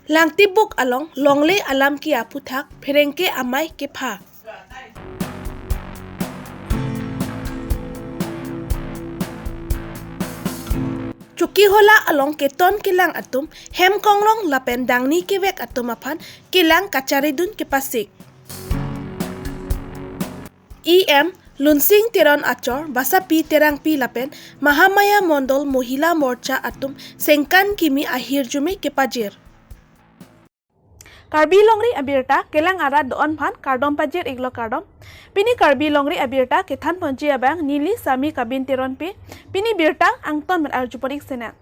Langtibuk along longle alam ki aputhak pherengke amai ke pha. Chuki hola along keton kilang atum hem konglong lapen dangni ke vek atum aphan kilang kacharidun ke pasik. EM Lunsing Teron Achor Basapi Terang Pi Lapen Mahamaya Mondol Mohila Morcha Atum Sengkan Kimi Ahir Jumi Kepajir Karbi Longri Abirta Kelang Ara Doon Phan Kardom Pajir Iglo Kardom Pini Karbi Longri Abirta Kethan Ponji Abang Nili Sami Kabin Teron Pi Pini Birta Angton Mer Arjuporik Sena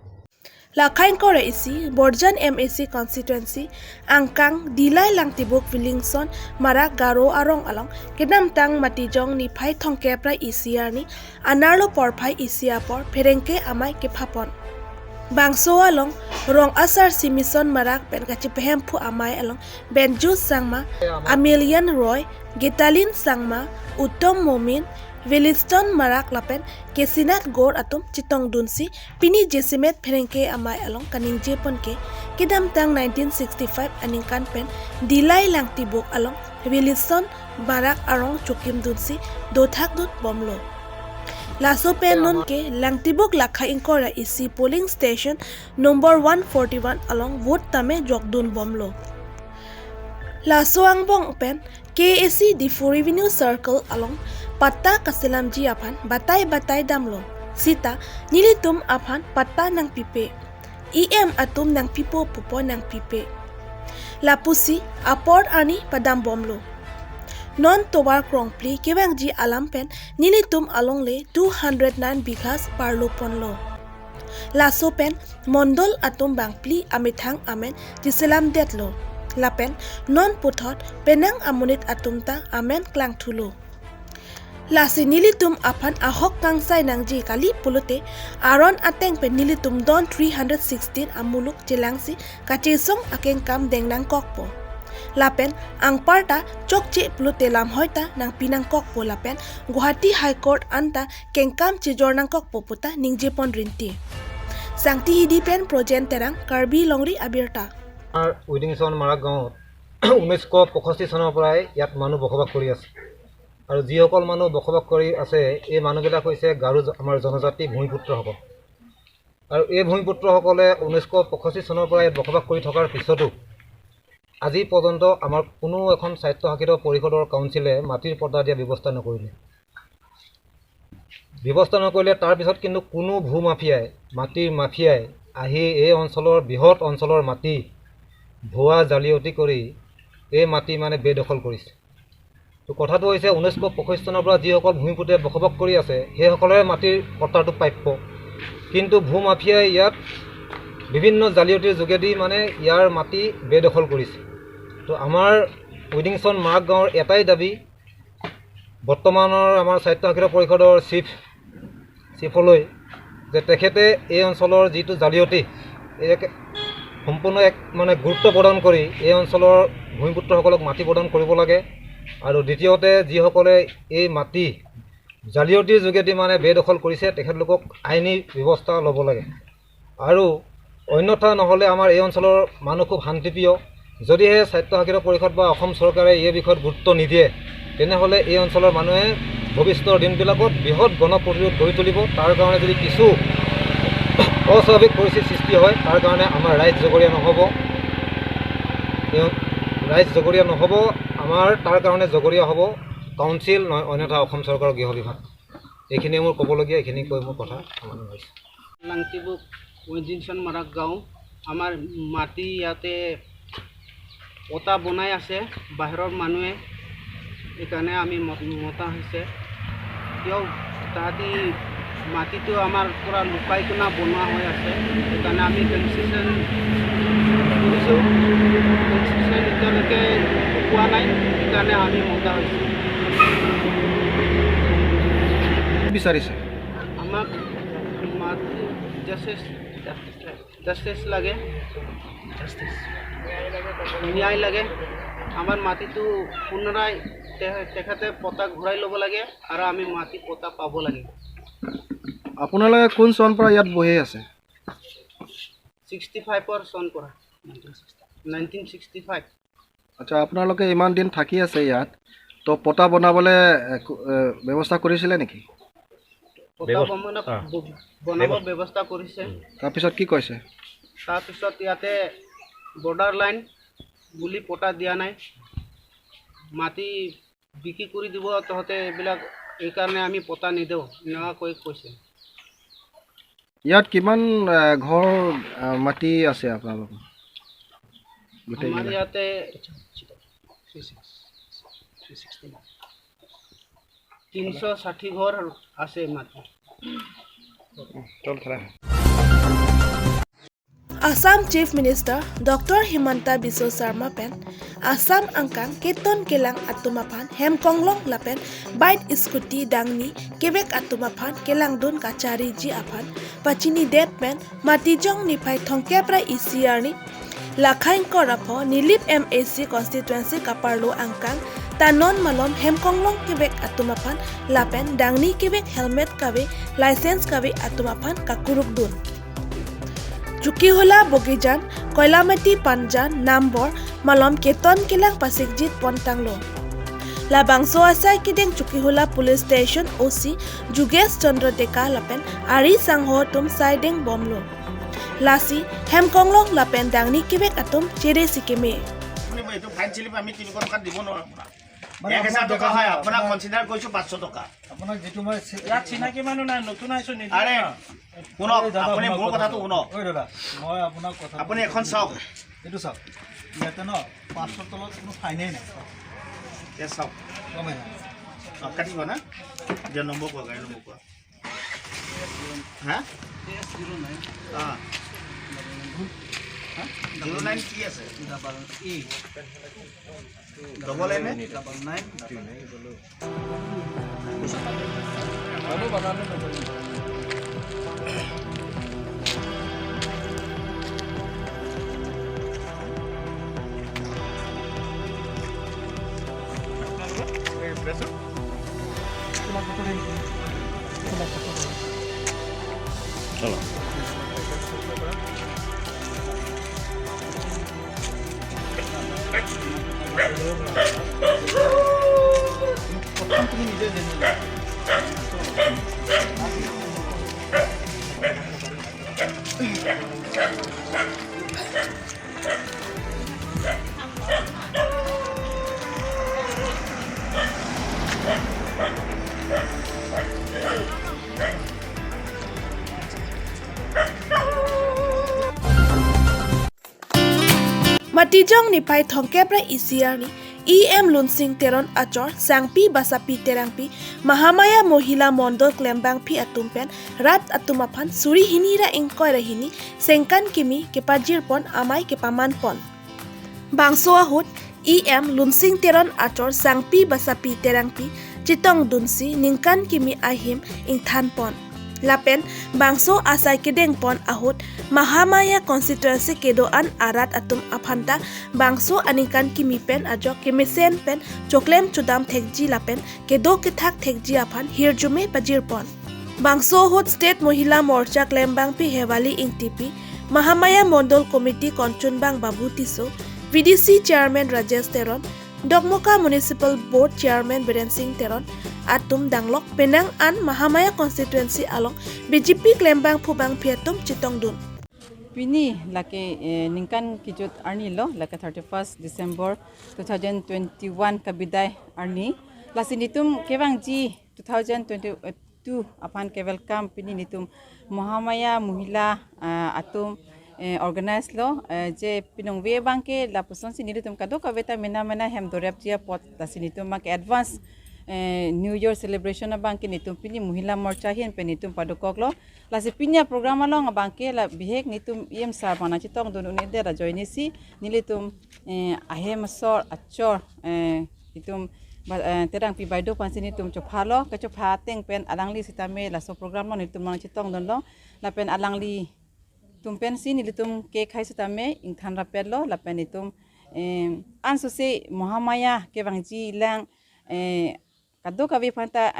Lakhain Kore isi Borjan MAC constituency Angkang Dilai Langtibuk Willingson Mara Garo Arong Along Kedam Tang Matijong ni Pai Thongkepra isiar ni Anarlo Porpai isiapor Pherengke amai ke phapon Bangso along Rong Asar Simison Marak Ben Kachipehem Pu amai along Benju Sangma Amelian Roy Gitalin Sangma Uttom Momin Williston Marak Lapen Kesinat Gor Atum Chitong Dunsi Pini Jesimet Pherengke amai along Kaning Jepon ke Kedam Tang 1965 Aningkan Pen Dilai Langtibuk along Williston Marak Arong Chukim Dunsi Dothak Dut Bomlo Laso Pen Nun ke Langtibuk Lakha Inkora isi polling station number 141 along Wood Tame Jogdun Bomlo Laso Angbong Pen KAC Difu Revenue Circle along Patta Kasilamji aphan batai damlo Sita Nilitum aphan patta nang pipe EM atum nang pipo pupo nang pipe Lapusi apor ani padam bomlo Non tobar krongpli kewangji alampen Nilitum alongle 209 bighas parlo ponlo Laso pen mondol atum bangpli amithang amen jiselam detlo Lapen non puthot penang amunit atumta amen klang thulo Lasi Nilitum aphan ahok kangsai nangji kali pulute aron ateng pe Nilitum don 316 amuluk jelangsi kachesong akeng kam dengnang kokpo Lapen ang parta chokche pulute lam hoita nang pinang kokpo lapen Guwahati High Court anta kengkam chijor nang kokpo puta ningjepon rinti Sangti hidi pen projen terang Karbi Longri Abirta Willingson Marak gaঁৱত 1965 চনৰ পৰাই ইয়াত মানুহ বসবাস কৰি আছে আৰু যিসকল মানুহ বসবাস কৰি আছে এই মানুহবিলাক হৈছে গাৰো আমাৰ জনজাতি ভূমিপুত্ৰসকল আৰু এই ভূমিপুত্ৰসকলে 1965 চনৰ পৰা ইয়াত বসবাস কৰি থকাৰ পিছতো আজি পৰ্যন্ত আমাৰ কোনো এখন স্বায়ত্তশাসিত পৰিষদৰ কাউন্সিলে মাটিৰ পৰ্দা দিয়া ব্যৱস্থা নকৰিলে তাৰ পিছত কিন্তু কোনো মাটিৰ মাফিয়াই আহি এই অঞ্চলৰ বৃহৎ অঞ্চলৰ মাটি ভুৱা জালিয়াতি কৰি এই মাটি মানে বেদখল কৰিছে তো কথাটো হৈছে 1965 চনৰ পৰা যিসকল ভূমিপুত্ৰে বসবাস কৰি আছে সেইসকলৰে মাটিৰ পট্টাটো প্ৰাপ্য কিন্তু ভূমাফিয়াই ইয়াত বিভিন্ন জালিয়াতিৰ যোগেদি মানে ইয়াৰ মাটি বেদখল কৰিছে তো আমাৰ উইডিংছন মাৰ্ক গাঁৱৰ এটাই দাবী বৰ্তমানৰ আমাৰ স্বায়ত্তশাসিত পৰিষদৰ চিফলৈ যে তেখেতে এই অঞ্চলৰ যিটো জালিয়াতি সম্পূৰ্ণ এক মানে গুৰুত্ব প্ৰদান কৰি এই অঞ্চলৰ ভূমিপুত্ৰসকলক মাটি প্ৰদান কৰিব লাগে আৰু দ্বিতীয়তে যিসকলে এই মাটি জালিয়াতিৰ যোগেদি মানে বেদখল কৰিছে তেখেতলোকক আইনী ব্যৱস্থা ল'ব লাগে আৰু অন্যথা নহ'লে আমাৰ এই অঞ্চলৰ মানুহ খুব শান্তিপ্ৰিয় যদিহে স্বায়ত্তশাসিত পৰিষদ বা অসম চৰকাৰে এই বিষয়ত গুৰুত্ব নিদিয়ে তেনেহ'লে এই অঞ্চলৰ মানুহে ভৱিষ্যতৰ দিনবিলাকত বৃহৎ গণপ্ৰতিৰোধ গঢ়ি তুলিব তাৰ কাৰণে যদি কিছু অস্বাভাৱিক পৰিস্থিতিৰ সৃষ্টি হয় তাৰ কাৰণে আমাৰ ৰাইজ জগৰীয়া নহ'ব আমাৰ তাৰ কাৰণে জগৰীয়া হ'ব কাউন্সিল অন্যথা অসম চৰকাৰৰ গৃহ বিভাগ এইখিনি মোৰ ক'বলগীয়া এইখিনি কৈ মোৰ কথা সামৰণি মাৰিছোঁ লাংটিবুক উইডিংছন মাৰাক গাঁও আমাৰ মাটি ইয়াতে পটা বনাই আছে বাহিৰৰ মানুহে এইকাৰণে আমি মতা হৈছে কিয় তাহাঁতি মাটিটো আমাৰ পৰা লুকাই কিনা বনোৱা হৈ আছে সেইকাৰণে আমি কনচেশ্যন কৰিছোঁ কনচেশ্যন এতিয়ালৈকে পোৱা নাই সেইকাৰণে আমি মতা হৈছোঁ বিচাৰিছে আমাক জাষ্টিছ লাগে ন্যায় লাগে আমাৰ মাটিটো পুনৰাই তেখেতে পটা ঘূৰাই ল'ব লাগে আৰু আমি মাটি পটা পাব লাগে আপোনালোকে কোন চন পৰা ইয়াত বহি আছে 65 চন পৰা 1965 আচ্ছা আপোনালোকে ইমান দিন থাকি আছে ইয়াত তো পটা বনাবলৈ ব্যৱস্থা কৰিছিলে নেকি পটা বনাব ব্যৱস্থা কৰিছে তাৰপিছত কি কৈছে তাৰপিছত ইয়াতে বৰ্ডাৰ লাইন বুলি পটা দিয়া নাই মাটি বিক্ৰী কৰি দিব তহঁতে এইবিলাক এইকাৰণে আমি পটা নিদিওঁ এনেকুৱাকৈ কৈছে ইয়াত কিমান ঘৰ মাটি আছে আপোনালোকৰ গোটেই আমাৰ ইয়াতে 360 ঘৰ আছে মাটি Assam Chief Minister Dr. Himanta Biswa Sarma pen Assam angkang keton kelang atumapan hem konglong lapen bait skuti dangni kebek atumapan kelang dun kachari ji apan pachini det pen matijong ni pai thongke pra ECR ni lakhain korapho nilip MAC constituency kaparlo angkang tanon malom hem konglong kebek atumapan lapen dangni kebek helmet kawe license kawe atumapan kakuruk dun Chukihola Bogijan, Koilamati Panjan, Nambor, Malom Keton Kilang Pasigjit Pontanglo. Labangso asai kideng Chukihola Police Station OC, Juges Chandra Deka Lapen, Ari Sangho Tum Siding Bomlo. Lasi, Hem Konglong Lapen Dangni Kibek Atum, Chire Sikime. আপুনি মোৰ কথাটো শুনক মই আপোনাক কথা আপুনি এখন চাওক এইটো চাওক ইয়াতে ন 500 তলত কোনো ফাইনেই নাই এ চাওক কমে না কাটিব না যে নম্বৰ কোৱা গাড়ী নম্বৰ কোৱা হা 09 কি আছে double M double 9 Matijong ni pai thongke pra ECR ni EM Lunsing Teron Achor Sangpi Basapi Terangpi Mahamaya Mohila Mondol Klembang Pi Atumpen Rat Atumapan Suri Hinira Ingkoi Rahini Sengkan Kimi Kepajir Pon Amai Kepaman Pon Bangso Ahut EM Lunsing Teron Achor Sangpi Basapi Terangpi Chitong Dunsi Ningkan Kimi Ahim Ingthan Pon Lapen bangso asai kedeng pon ahut Mahamaya constituency kedoan arat atum aphanta bangso aningkan kimi pen ajo kemesen pen choklem chudam thekji lapen kedo kethak thekji aphan hirjume pajir pon bangso hut state mohila morcha klembang pi hewali ingtipi Mahamaya Mondol Committee Konchunbang Babu Tiso VDC Chairman Rajesh Teron Dokmoka Municipal Board Chairman Biren Singh Teron Atum Danglok Penang An Mahamaya Constituency Along BJP Klembang Phubang Phiatum Chitong Dun Pini laki ningkan kijut arni lo laki 31st December 2021 kabidai arni lasinitum kevang ji 2022 apan ke welcome pini nitum Mahamaya Mohila atum organize lo je pinong we bangke la puson sinitum kado kaveta mena hem dorap jia pot lasinitum mak advance New Year celebration na bangke nitum pini Mohila Morcha hian penitum padukok lo lasi pinya program along bangke la bihek nitum em sar mana chitong dun uni dera joinisi nilitum ahem sor achor itum terang pi baido pansini tum chophalo ka chopha teng pen alangli sitame la so program lo nitum mana chitong dun lo la pen alangli tum pen si nilitum ke khai sitame ingthan rapel lo la pen itum ansu se Mahamaya ke bangji lang kado kavi phanta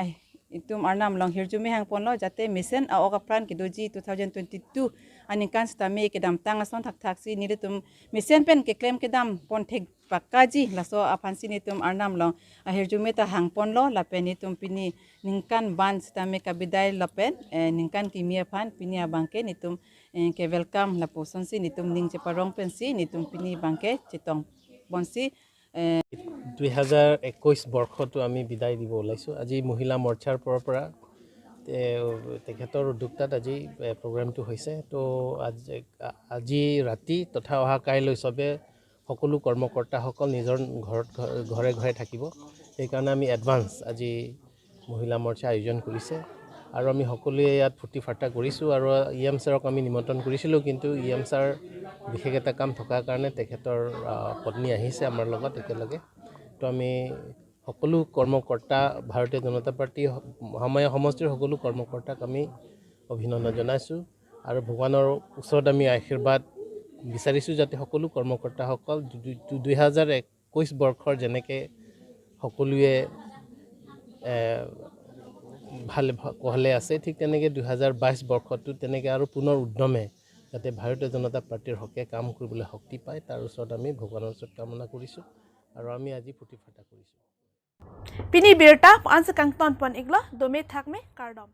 itum arnam long hirjumi hang ponlo jate mission a oka plan kidoji 2022 ani kan stame ke dam tang ason thak thak si ni tum misen pen ke claim ke dam pon thek pakaji laso apan si ni tum arnam long ahir jume ta hang pon lo la pen ni tum pini ningkan ban stame ka bidai la pen ningkan kimia phan pini abangke ni tum ke welcome la poson si ni tum ning che parong pen si ni tum pini bangke chitong bonsi 2021 বৰ্ষটো আমি বিদায় দিব ওলাইছোঁ আজি মহিলা মৰ্চাৰ পৰা তেখেতৰ উদ্যোক্তাত আজি প্ৰগ্ৰামটো হৈছে তো আজি ৰাতি তথা অহা কাইলৈ চবে সকলো কৰ্মকৰ্তাসকল নিজৰ ঘৰে ঘৰে থাকিব সেইকাৰণে আমি এডভান্স আজি মহিলা মৰ্চা আয়োজন কৰিছে আৰু আমি সকলোৱে ইয়াত ফূৰ্তি ফাৰ্তা কৰিছোঁ আৰু ইএম ছাৰক আমি নিমন্ত্ৰণ কৰিছিলোঁ কিন্তু ইএম ছাৰ বিশেষ এটা কাম থকাৰ কাৰণে তেখেতৰ পত্নী আহিছে আমাৰ লগত একেলগে তো আমি সকলো কৰ্মকৰ্তা ভাৰতীয় জনতা পাৰ্টি সমষ্টিৰ সকলো কৰ্মকৰ্তাক আমি অভিনন্দন জনাইছোঁ আৰু ভগৱানৰ ওচৰত আমি আশীৰ্বাদ বিচাৰিছোঁ যাতে সকলো কৰ্মকৰ্তাসকল 2021 বৰ্ষৰ যেনেকৈ সকলোৱে ভালে আছে ঠিক তেনেকৈ 2022 বৰ্ষটো তেনেকৈ আৰু পুনৰ উদ্যমে যাতে ভাৰতীয় জনতা পাৰ্টিৰ হকে কাম কৰিবলৈ শক্তি পায় তাৰ ওচৰত আমি ভগৱানৰ ওচৰত কামনা কৰিছোঁ আৰু আমি আজি ফূৰ্তি ফাৰ্তা কৰিছোঁ Pini birta ansa kangton pon iglo dome thakme kardom.